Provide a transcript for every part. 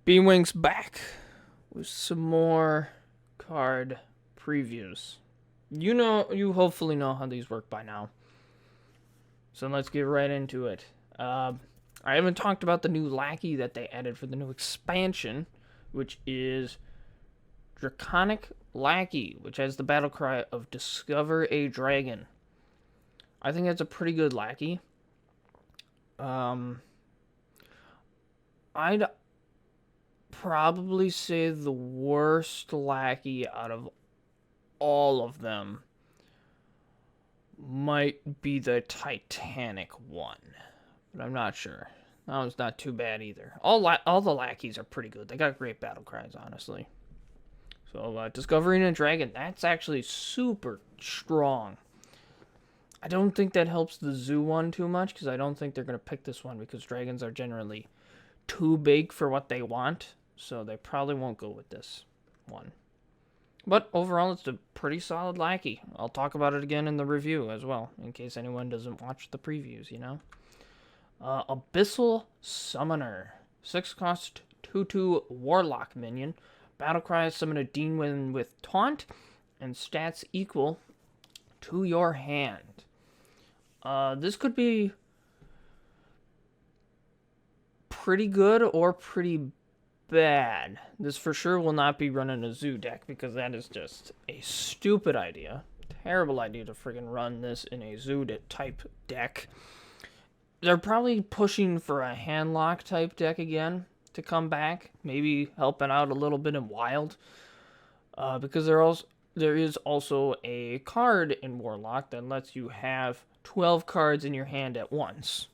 B-Wing's back with some more card previews. You hopefully know how these work by now. So let's get right into it. I haven't talked about the new lackey that they added for the new expansion, which is Draconic Lackey, which has the battle cry of Discover a Dragon. I think that's a pretty good lackey. I'd probably say the worst lackey out of all of them might be the Titanic one, but I'm not sure. That one's not too bad either. All the lackeys are pretty good. They got great battle cries, honestly. So Discovering a Dragon, that's actually super strong. I don't think that helps the zoo one too much, because I don't think they're going to pick this one, because dragons are generally too big for what they want, so they probably won't go with this one. But overall, it's a pretty solid lackey. I'll talk about it again in the review as well, in case anyone doesn't watch the previews, you know? Abyssal Summoner. 6 cost 2/2 Warlock minion. Battlecry, summon a demon with taunt, and stats equal to your hand. This could be pretty good or pretty bad. This for sure will not be running a zoo deck, because that is just a stupid idea. Terrible idea to friggin' run this in a zoo type deck. They're probably pushing for a handlock type deck again to come back. Maybe helping out a little bit in wild. Because there is also a card in Warlock that lets you have 12 cards in your hand at once.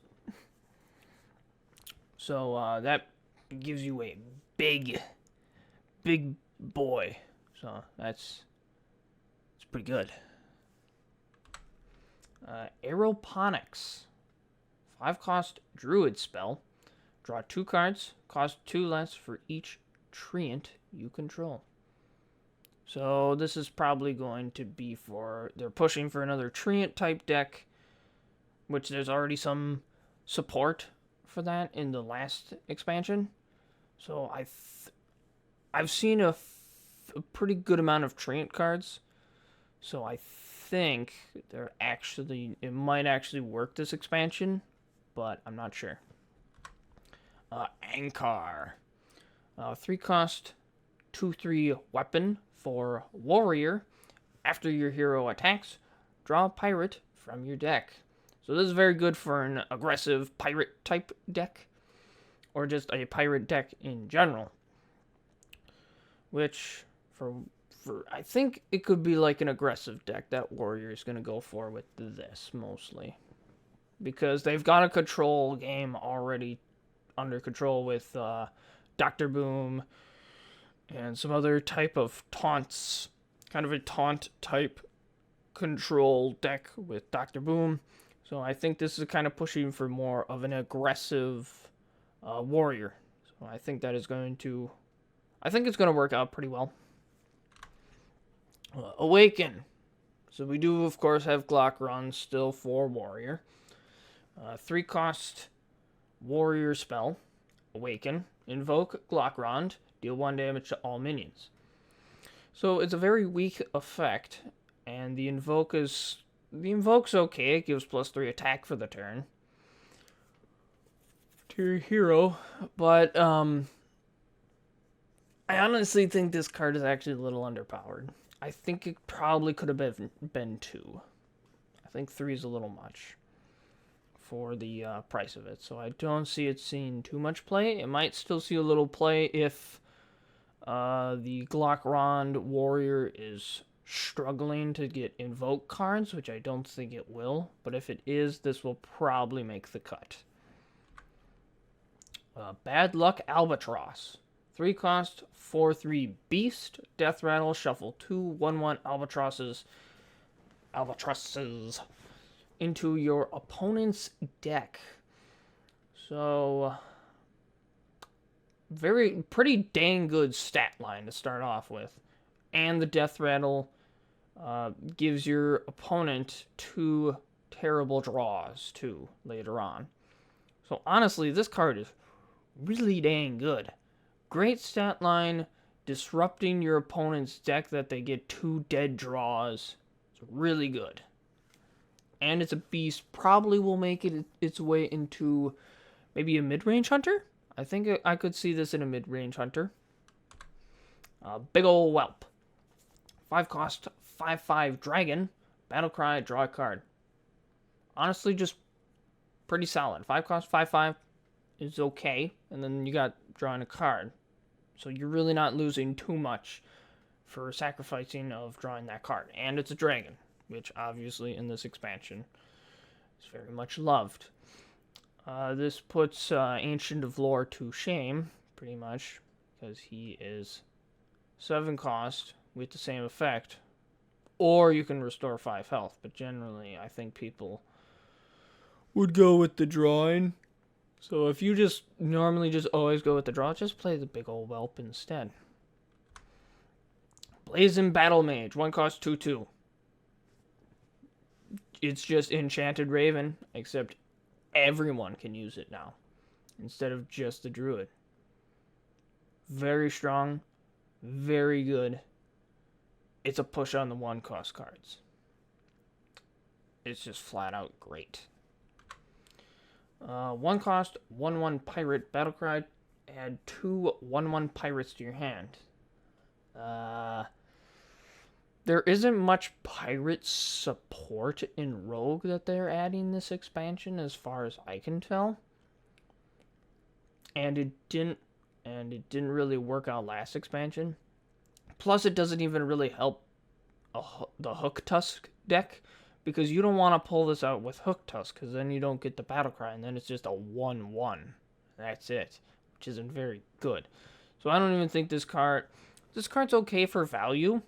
So that gives you a big boy. So it's pretty good. Aeroponics. 5 cost druid spell. Draw 2 cards. Cost 2 less for each treant you control. So this is probably going to be they're pushing for another treant type deck, which there's already some support for that in the last expansion. So I've seen a pretty good amount of treant cards. So I think it might actually work this expansion, but I'm not sure. Ankar. 3 cost 2/3 weapon for warrior. After your hero attacks, draw a pirate from your deck. So this is very good for an aggressive pirate type deck, or just a pirate deck in general. Which for I think it could be like an aggressive deck that warrior is going to go for with this mostly, because they've got a control game already under control with Dr. Boom and some other type of taunts, kind of a taunt type control deck with Dr. Boom. So I think this is kind of pushing for more of an aggressive warrior. So I think it's going to work out pretty well. Awaken. So we do, of course, have Glockron still for warrior. 3 cost warrior spell. Awaken. Invoke Glockron. Deal 1 damage to all minions. So it's a very weak effect, and the invoke's okay. It gives +3 attack for the turn to your hero, but I honestly think this card is actually a little underpowered. I think it probably could have been 2. I think 3 is a little much for the price of it, so I don't see it seeing too much play. It might still see a little play if the Glockron warrior is struggling to get Invoke cards, which I don't think it will, but if it is, this will probably make the cut. Bad Luck Albatross. 3 cost, 4/3 beast, death rattle, shuffle 2 1/1 albatrosses into your opponent's deck. So pretty dang good stat line to start off with. And the death rattle gives your opponent 2 terrible draws too later on. So honestly, this card is really dang good. Great stat line, disrupting your opponent's deck that they get 2 dead draws. It's really good. And it's a beast. Probably will make it its way into maybe a mid-range hunter. I think I could see this in a mid-range hunter. Big ol' whelp. 5 cost, 5/5 dragon. Battlecry, draw a card. Honestly, just pretty solid. 5 cost, 5/5 is okay. And then you got drawing a card. So you're really not losing too much for sacrificing of drawing that card. And it's a dragon, which obviously in this expansion is very much loved. This puts Ancient of Lore to shame, pretty much, because he is 7 cost with the same effect. Or you can restore 5 health, but generally I think people would go with the drawing. So if you just normally just always go with the draw, just play the big old whelp instead. Blazing Battle Mage, 1 cost, 2/2. It's just Enchanted Raven, except everyone can use it now, instead of just the Druid. Very strong, very good. It's a push on the 1 cost cards. It's just flat out great. 1 cost, 1/1 pirate battlecry. Add 2 1/1 pirates to your hand. There isn't much pirate support in Rogue that they're adding this expansion, as far as I can tell. And it didn't really work out last expansion. Plus, it doesn't even really help the Hook Tusk deck, because you don't want to pull this out with Hook Tusk, because then you don't get the Battlecry, and then it's just a 1/1. That's it, which isn't very good. So I don't even think this card's okay for value,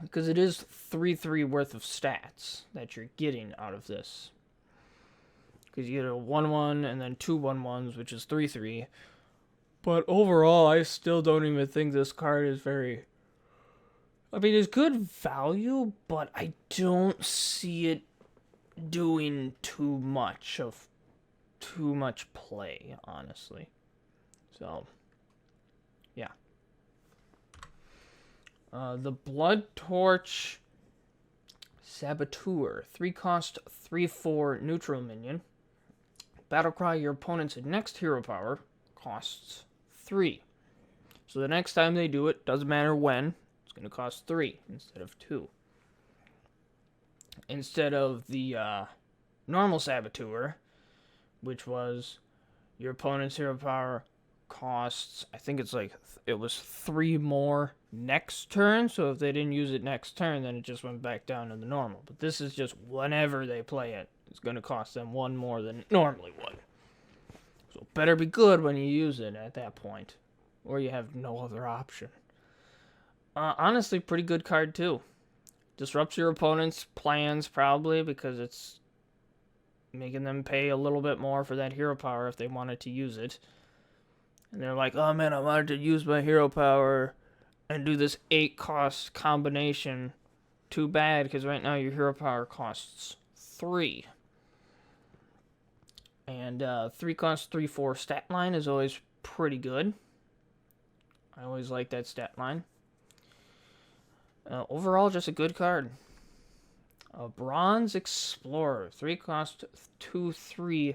because it is 3/3 worth of stats that you're getting out of this. Because you get a 1/1 and then 2 1/1s, which is 3/3. But overall, I still don't even think this card is very... I mean, it's good value, but I don't see it doing too much play, honestly. So, yeah. The Blood Torch Saboteur. 3 cost, 3/4 neutral minion. Battlecry, your opponent's next hero power costs 3. So the next time they do it, doesn't matter when, it's going to cost 3 instead of 2. Instead of the normal Saboteur, which was your opponent's hero power costs, I think it's like, it was 3 more next turn, so if they didn't use it next turn, then it just went back down to the normal. But this is just whenever they play it, it's going to cost them 1 more than it normally would. So better be good when you use it at that point, or you have no other option. Honestly, pretty good card too. Disrupts your opponent's plans, probably, because it's making them pay a little bit more for that hero power if they wanted to use it. And they're like, oh man, I wanted to use my hero power and do this 8 cost combination. Too bad, because right now your hero power costs 3. And 3 cost, 3/4 stat line is always pretty good. I always like that stat line. Overall, just a good card. Bronze Explorer. 3 cost, 2/3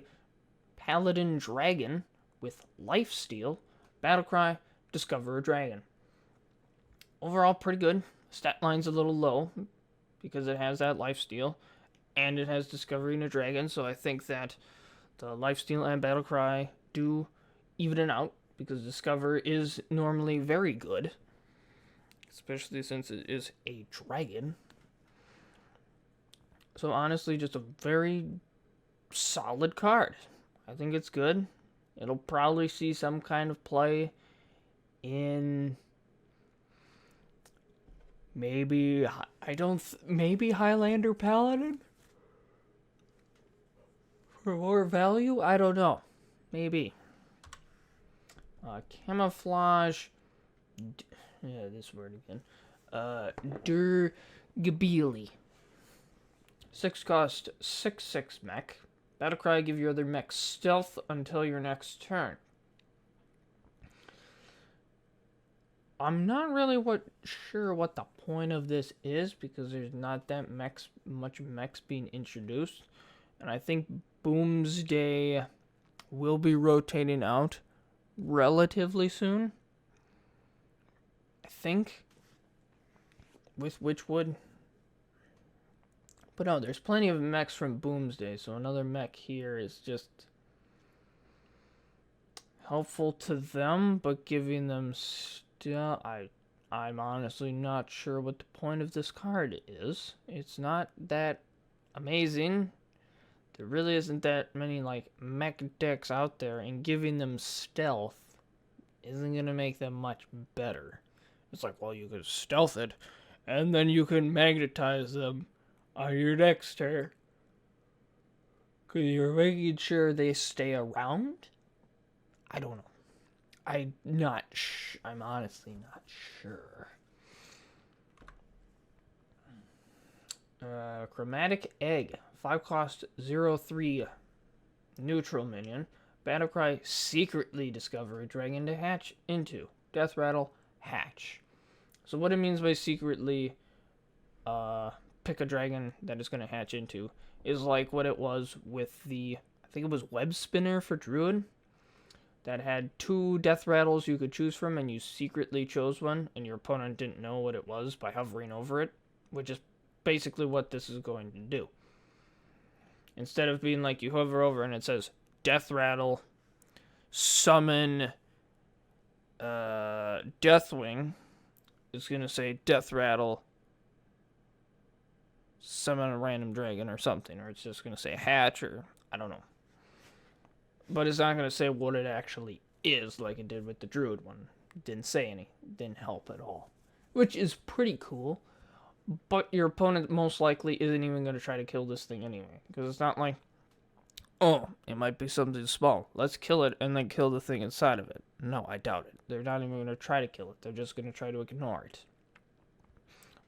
Paladin Dragon with Lifesteal. Battlecry, discover a dragon. Overall, pretty good. Stat line's a little low because it has that Lifesteal and it has discovering a dragon, so I think that the Lifesteal and Battlecry do even it out, because Discover is normally very good, especially since it is a dragon. So honestly, just a very solid card. I think it's good. It'll probably see some kind of play in maybe Highlander Paladin for more value. I don't know. Maybe. Camouflage. Yeah, this word again. Durgabili. 6 cost, 6/6 mech. Battlecry, give your other mech stealth until your next turn. I'm not really sure what the point of this is because there's not that much mechs being introduced. And I think Boomsday will be rotating out relatively soon. I think. With Witchwood. But no, there's plenty of mechs from Boomsday, so another mech here is just helpful to them, but giving them still... I'm honestly not sure what the point of this card is. It's not that amazing. There really isn't that many, like, mech decks out there, and giving them stealth isn't going to make them much better. It's like, well, you could stealth it, and then you can magnetize them on your next turn. Because you're making sure they stay around? I don't know. I'm honestly not sure. Chromatic Egg. 5 cost 0/3 neutral minion. Battlecry, secretly discover a dragon to hatch into. Death Rattle, hatch. So what it means by secretly pick a dragon that is going to hatch into is like what it was with the, I think it was Web Spinner for Druid, that had 2 death rattles you could choose from, and you secretly chose one, and your opponent didn't know what it was by hovering over it, which is basically what this is going to do. Instead of being like you hover over and it says death rattle, summon Deathwing, it's going to say death rattle, summon a random dragon or something, or it's just going to say hatch, or I don't know. But it's not going to say what it actually is like it did with the Druid one. It didn't say any. It didn't help at all. Which is pretty cool. But your opponent most likely isn't even going to try to kill this thing anyway. Because it's not like, oh, it might be something small. Let's kill it and then kill the thing inside of it. No, I doubt it. They're not even going to try to kill it. They're just going to try to ignore it.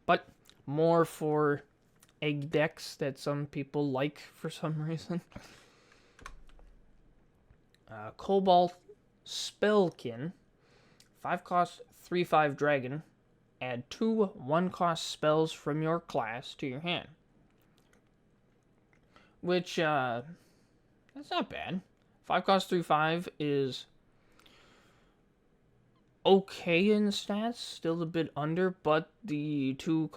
But more for egg decks that some people like for some reason. Cobalt Spellkin. 5 cost 3/5 dragon. Add 2 1-cost spells from your class to your hand. Which, that's not bad. 5 cost 3/5 is okay in stats, still a bit under, but the 2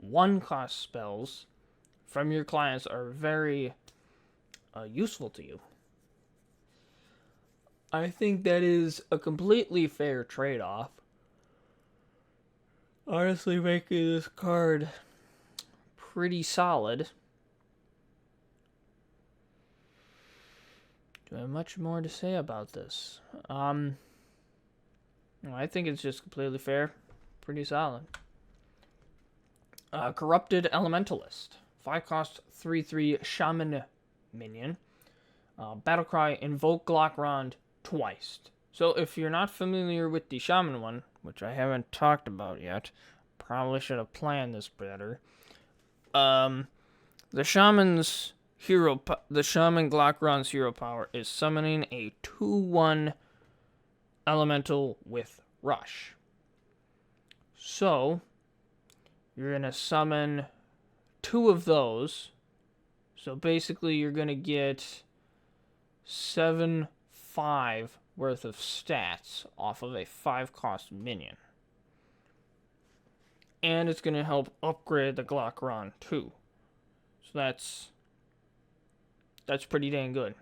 1-cost spells from your class are very useful to you. I think that is a completely fair trade-off. Honestly, making this card pretty solid. Do I have much more to say about this? I think it's just completely fair. Pretty solid. Corrupted Elementalist. 5 cost 3/3 Shaman minion. Battlecry, Invoke Glockron twice. So if you're not familiar with the Shaman one, which I haven't talked about yet, probably should have planned this better. The Shaman Glockron's hero power is summoning a 2/1 elemental with Rush. So you're gonna summon 2 of those. So basically you're gonna get 7/5 worth of stats off of a 5-cost minion. And it's going to help upgrade the Glockron too. So that's pretty dang good.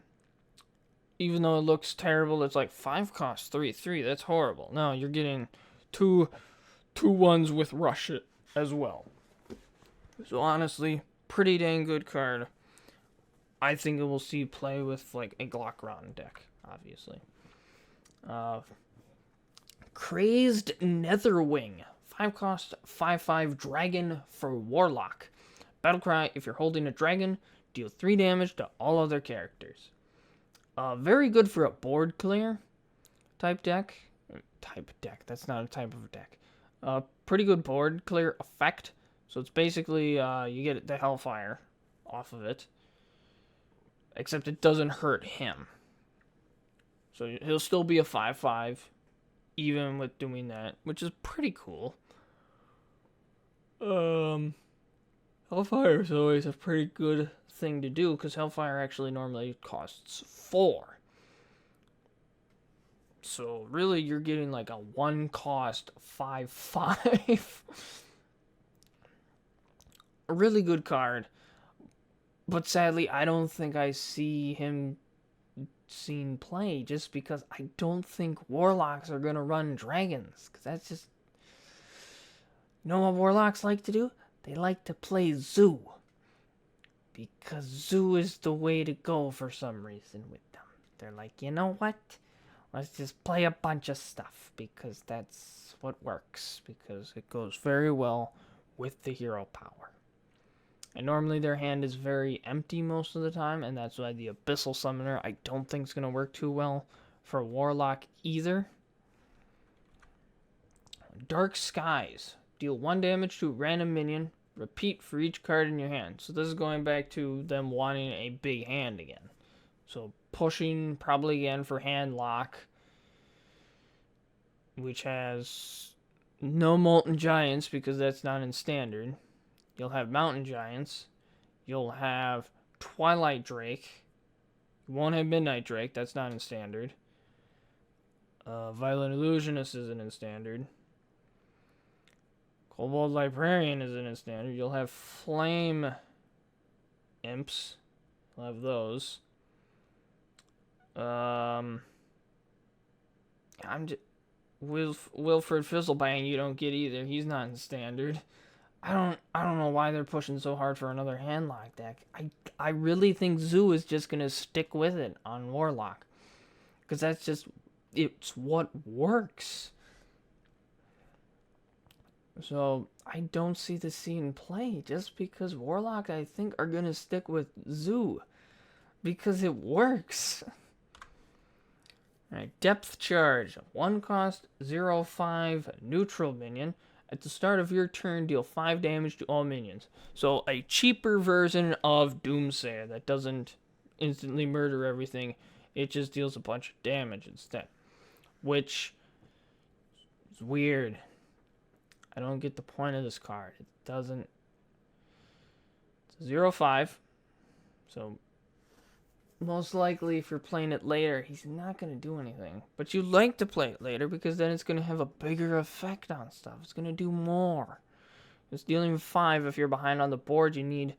Even though it looks terrible, it's like 5 cost 3/3. That's horrible. No, you're getting 2 1s with Rush as well. So honestly, pretty dang good card. I think it will see play with like a Glockron deck, obviously. Crazed Netherwing. 5 cost 5/5 dragon for Warlock. Battlecry, if you're holding a dragon, deal 3 damage to all other characters. Very good for a board clear type deck. That's not a type of deck. Pretty good board clear effect. So it's basically, you get the Hellfire off of it. Except it doesn't hurt him. So he'll still be a 5/5, even with doing that, which is pretty cool. Hellfire is always a pretty good thing to do, because Hellfire actually normally costs 4. So really, you're getting like a 1-cost 5/5. A really good card. But sadly, I don't think I see him seen play, just because I don't think Warlocks are going to run Dragons. Because that's just... You know what Warlocks like to do? They like to play Zoo. Because Zoo is the way to go for some reason with them. They're like, you know what? Let's just play a bunch of stuff. Because that's what works. Because it goes very well with the hero power. And normally their hand is very empty most of the time, and that's why the Abyssal Summoner I don't think is going to work too well for Warlock either. Dark Skies. Deal 1 damage to a random minion. Repeat for each card in your hand. So this is going back to them wanting a big hand again. So pushing probably again for hand lock, which has no Molten Giants because that's not in standard. You'll have Mountain Giants. You'll have Twilight Drake. You won't have Midnight Drake. That's not in standard. Violent Illusionist isn't in standard. Kobold Librarian isn't in standard. You'll have Flame Imps. You'll have those. Wilfred Fizzlebang you don't get either. He's not in standard. I don't know why they're pushing so hard for another handlock deck. I really think Zoo is just gonna stick with it on Warlock, because it's what works. So I don't see the scene play just because Warlock I think are gonna stick with Zoo because it works. Alright, Depth Charge. 1 cost, 0/5 neutral minion. At the start of your turn, deal 5 damage to all minions. So a cheaper version of Doomsayer that doesn't instantly murder everything. It just deals a bunch of damage instead. Which is weird. I don't get the point of this card. It doesn't... It's 0/5. So most likely if you're playing it later, he's not going to do anything. But you like to play it later because then it's going to have a bigger effect on stuff. It's going to do more. It's dealing 5 if you're behind on the board. You need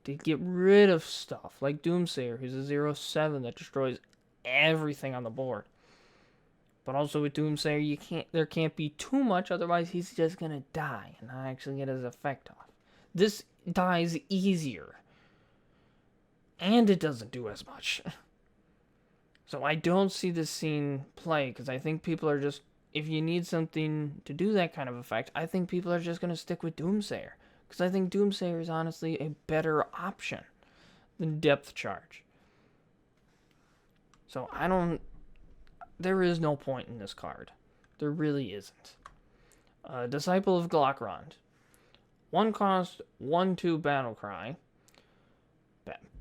to get rid of stuff. Like Doomsayer, who's a 0/7 that destroys everything on the board. But also with Doomsayer, there can't be too much, otherwise he's just going to die and not actually get his effect off. This dies easier. And it doesn't do as much. So I don't see this scene play, because I think people are just... If you need something to do that kind of effect, I think people are just going to stick with Doomsayer. Because I think Doomsayer is honestly a better option than Depth Charge. So I don't... There is no point in this card. There really isn't. Disciple of Glockrond. 1 cost, 1/2 Battlecry.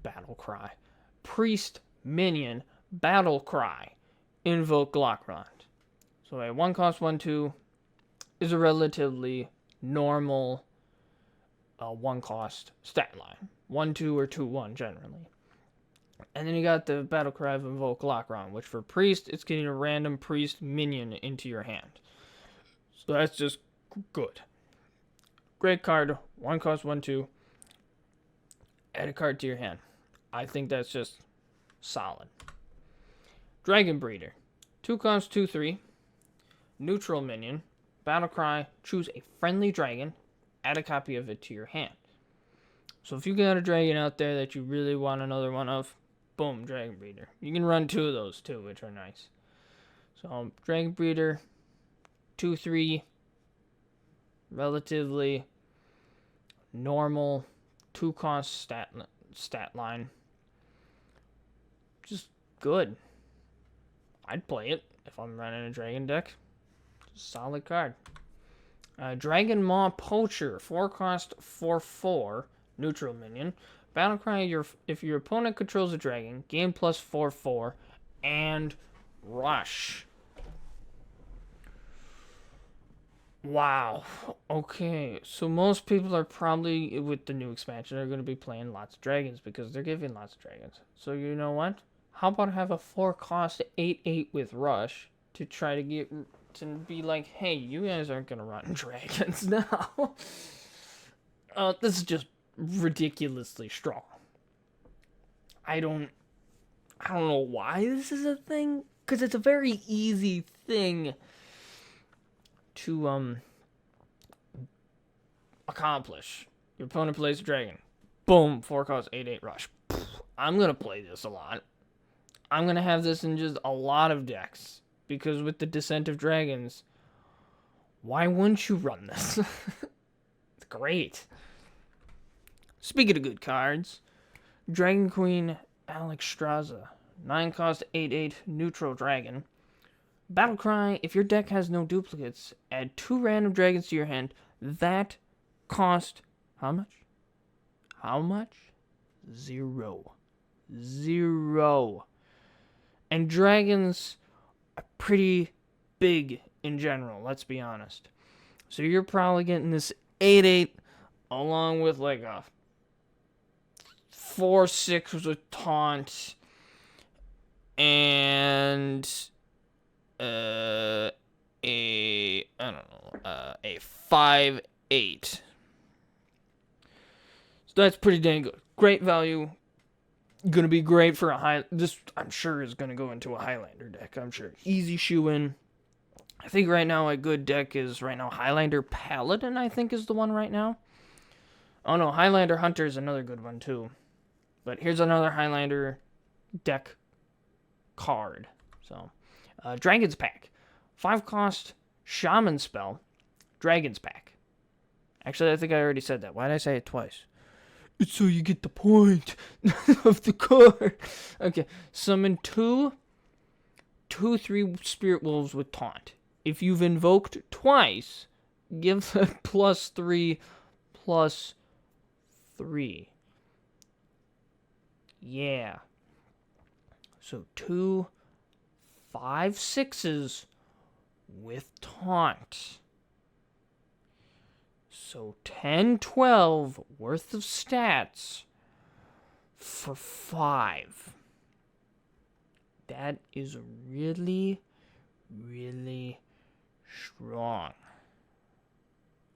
Battlecry. Priest, Minion, Battlecry. Invoke Glockrond. So a 1 cost, 1/2 is a relatively normal 1 cost stat line. 1/2 or 2/1 generally. And then you got the Battlecry of Invoke Glockrond, which for Priest, it's getting a random Priest minion into your hand. So that's just good. Great card. 1 cost, 1/2. Add a card to your hand. I think that's just solid. Dragon Breeder. 2 cost, 2/3. Neutral minion. Battlecry. Choose a friendly dragon. Add a copy of it to your hand. So if you got a dragon out there that you really want another one of, boom, Dragon Breeder. You can run 2 of those too, which are nice. So Dragon Breeder. 2/3. Relatively normal 2 cost stat line. Just good. I'd play it if I'm running a dragon deck. Solid card. Dragon Maw Poacher. 4 cost, 4/4. Neutral minion. Battlecry, if your opponent controls a dragon, gain plus 4/4, and Rush. Wow. Okay, so most people are probably, with the new expansion, are going to be playing lots of dragons because they're giving lots of dragons. So you know what? How about have a 4-cost 8/8 with Rush to try to get to be like, hey, you guys aren't going to run dragons now. This is just ridiculously strong. I don't know why this is a thing, because it's a very easy thing to accomplish. Your opponent plays a dragon. Boom, 4-cost 8/8 rush. I'm gonna play this a lot. I'm gonna have this in just a lot of decks. Because with the Descent of Dragons, why wouldn't you run this? It's great. Speaking of good cards, Dragon Queen Alexstrasza. 9-cost 8/8 neutral dragon. Battlecry, if your deck has no duplicates, add 2 random dragons to your hand. That cost how much? How much? 0. 0. And dragons are pretty big in general, let's be honest. So you're probably getting this 8/8 along with like a 4/6 with taunt and a 5/8. So that's pretty dang good. Great value. Gonna be great for a high. This I'm sure is gonna go into a Highlander deck. I'm sure easy shoe in. I think right now a good deck is right now Highlander Paladin. I think is the one right now. Oh no, Highlander Hunter is another good one too. But here's another Highlander deck card. So, Dragon's Pack. 5-cost Shaman spell. Dragon's Pack. Actually, I think I already said that. Why did I say it twice? It's so you get the point of the card. Okay. Summon 2 3 Spirit Wolves with Taunt. If you've invoked twice, give them +3/+3. Yeah. So 2 5/6s with Taunt. So 10-12 worth of stats for 5. That is really, really strong.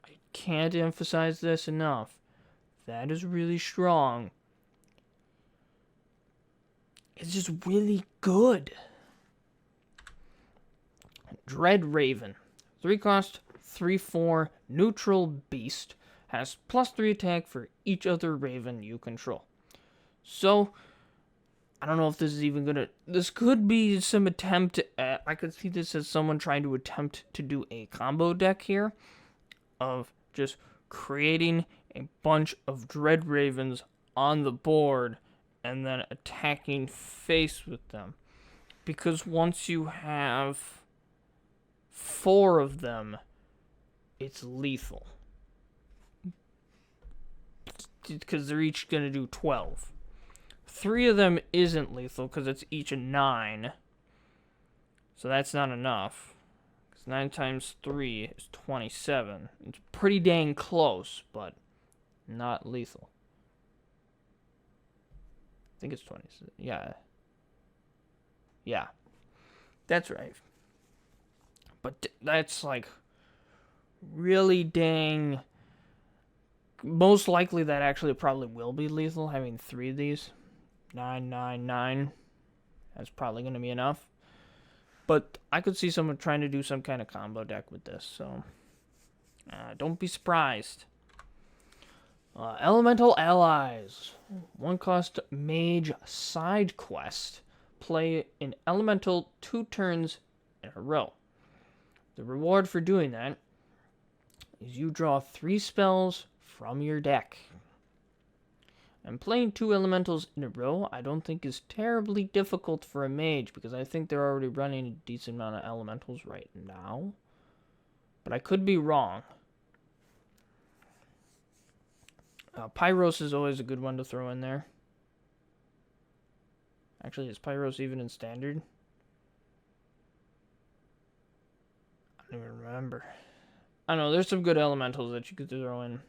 I can't emphasize this enough. That is really strong. It's just really good. Dread Raven. 3-cost 3/4 neutral beast. Has +3 attack for each other raven you control. So, I don't know if this is even gonna. This could be some attempt at. I could see this as someone trying to attempt to do a combo deck here. Of just creating a bunch of Dread Ravens on the board and then attacking face with them. Because once you have 4 of them, it's lethal. Because they're each going to do 12. 3 of them isn't lethal because it's each a 9. So that's not enough. 9 times 3 is 27. It's pretty dang close, but not lethal. I think it's 26. Yeah. Yeah. That's right. But that's like really dang. Most likely that actually probably will be lethal, having 3 of these. 9, 9, 9. That's probably going to be enough. But I could see someone trying to do some kind of combo deck with this, so don't be surprised. Elemental Allies. 1-cost Mage side quest. Play an Elemental 2 turns in a row. The reward for doing that is you draw 3 spells from your deck. And playing 2 elementals in a row, I don't think is terribly difficult for a mage, because I think they're already running a decent amount of elementals right now. But I could be wrong. Pyros is always a good one to throw in there. Actually, is Pyros even in Standard? don't even remember. I don't know, there's some good elementals that you could throw in.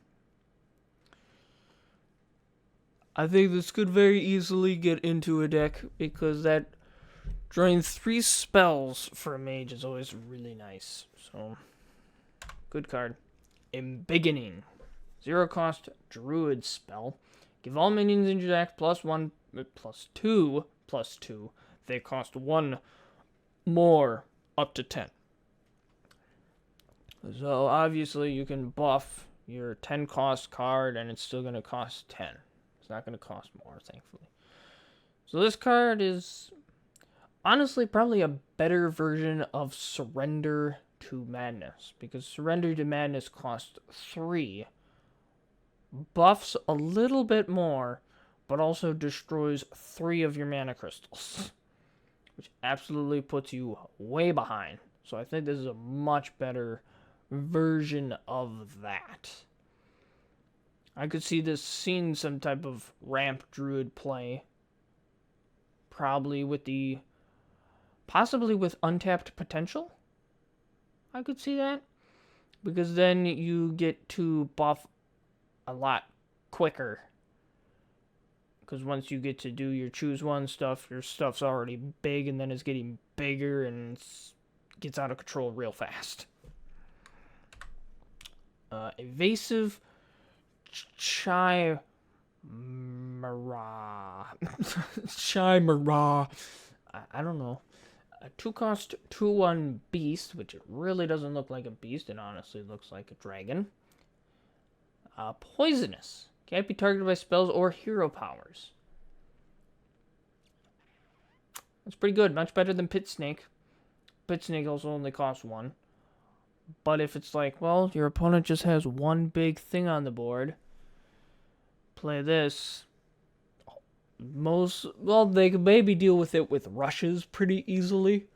I think this could very easily get into a deck because that drawing 3 spells for a mage is always really nice. So, good card. Embiggening. 0 cost druid spell. Give all minions in your deck +1, +2. They cost 1 more up to 10. So obviously you can buff your 10 cost card and it's still going to cost 10. It's not going to cost more, thankfully. So this card is honestly probably a better version of Surrender to Madness, because Surrender to Madness costs 3, buffs a little bit more, but also destroys 3 of your mana crystals, which absolutely puts you way behind. So I think this is a much better version of that. I could see this seeing some type of ramp druid play, probably possibly with untapped potential. I could see that, because then you get to buff a lot quicker, because once you get to do your choose one stuff, your stuff's already big, and then it's getting bigger and gets out of control real fast. Evasive Chimera. Chimera. I don't know. A 2 cost 2/1 beast, which it really doesn't look like a beast. It honestly looks like a dragon. Poisonous. Can't be targeted by spells or hero powers. That's pretty good. Much better than Pit Snake. Pit Snake also only costs 1. But if it's like, well, your opponent just has 1 big thing on the board, play this. They could maybe deal with it with rushes pretty easily.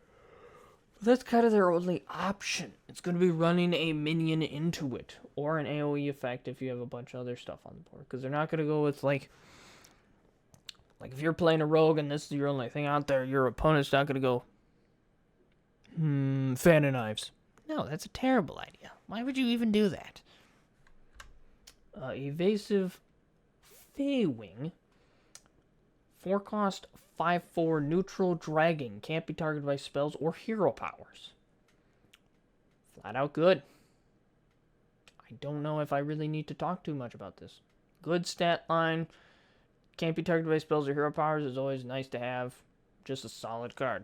But that's kind of their only option. It's going to be running a minion into it, or an AoE effect if you have a bunch of other stuff on the board. Because they're not going to go with, like if you're playing a rogue and this is your only thing out there, your opponent's not going to go, fan of knives. No, that's a terrible idea. Why would you even do that? Evasive Feywing. 4 cost 5/4 neutral dragon. Can't be targeted by spells or hero powers. Flat out good. I don't know if I really need to talk too much about this. Good stat line. Can't be targeted by spells or hero powers is always nice to have. Just a solid card.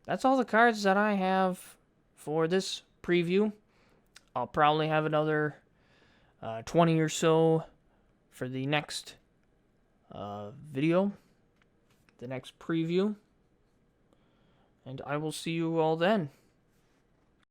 That's all the cards that I have for this preview. I'll probably have another 20 or so for the next video, the next preview, and I will see you all then.